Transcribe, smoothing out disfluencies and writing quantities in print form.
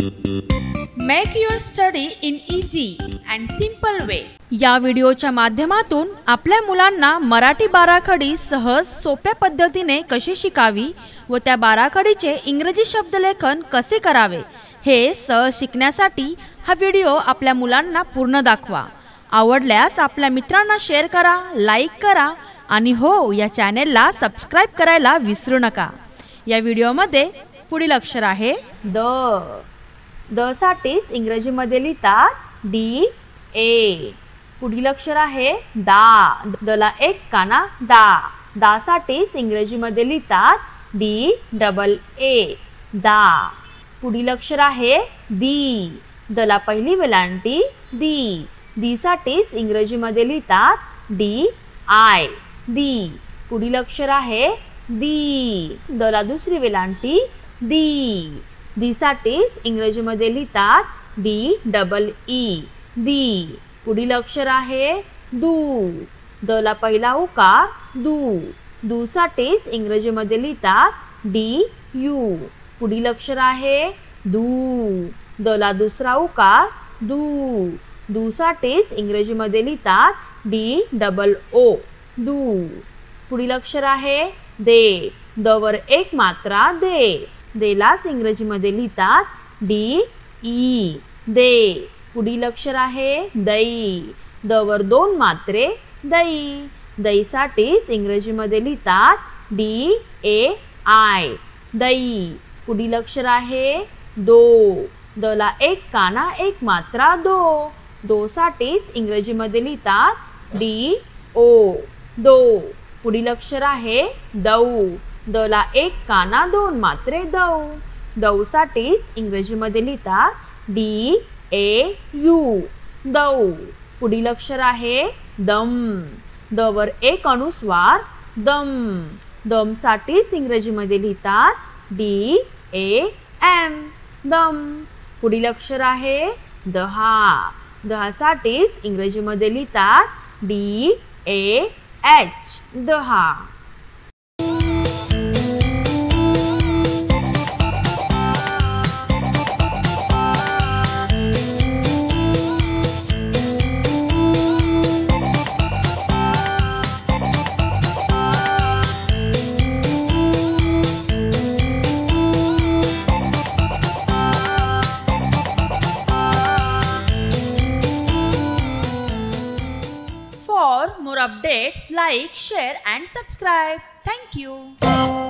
Make your study in easy and simple way. या व्हिडिओच्या माध्यमातून आपल्या मुलांना मराठी बाराखडी सहज सोप्या पद्धतीने कशी शिकावी व त्या बाराखडीचे इंग्रजी शब्दलेखन कसे करावे हे सहज शिकण्यासाठी हा व्हिडिओ आपल्या मुलांना पूर्ण दाखवा। आवडल्यास आपल्या मित्रांना शेअर करा, लाईक करा आणि हो, या चॅनेलला सबस्क्राइब करायला विसरू नका। या व्हिडिओमध्ये पुढील अक्षर आहे द। द साठीच इंग्रजीमध्ये लिहितात डी ए। पुढील अक्षर आहे दा। दला एक काना दा। दा साठीच इंग्रजीमध्ये लिहितात डी डबल ए, दा। पुढील अक्षर आहे दी। दला पहिली वेलांटी दी। दी साठीच इंग्रजीमध्ये लिहितात डी आय, दी। पुढील अक्षर आहे दी। दला दुसरी वेलांटी दी। दी साठीच इंग्रजीमध्ये लिहितात डी डबल ई, दी। पुढील अक्षर आहे दू। दला पहिला उकार दू। दू साठीच इंग्रजीमध्ये लिहितात डी यू। पुढील अक्षर आहे दू। दला दुसरा उकार दू। दू साठीच इंग्रजीमध्ये लिहितात डी डबल ओ, दू। पुढील अक्षर आहे दे। द वर एक मात्रा दे। देलाच इंग्रजीमध्ये लिहितात डी ई, दे। पुढील अक्षर आहे दई। द वर दोन मात्रे दई। दई साठीच इंग्रजीमध्ये लिहितात डी ए आय, दई। पुढील अक्षर आहे दो। दला एक काना एक मात्रा दो। दो साठीच इंग्रजीमध्ये लिहितात डी ओ, दो। पुढील अक्षर आहे दौ। दला एक काना दोन मात्रे दौ। दौ साठीच इंग्रजीमध्ये लिहितात डी ए यू, दौ। पुढील अक्षर आहे दम। द वर एक अनुस्वार दम। दम साठीच इंग्रजीमध्ये लिहितात डी ए एम, दम। पुढील अक्षर आहे दहा। दहा साठीच इंग्रजीमध्ये लिहितात डी ए एच, दहा। For more updates, like, share and subscribe. Thank you.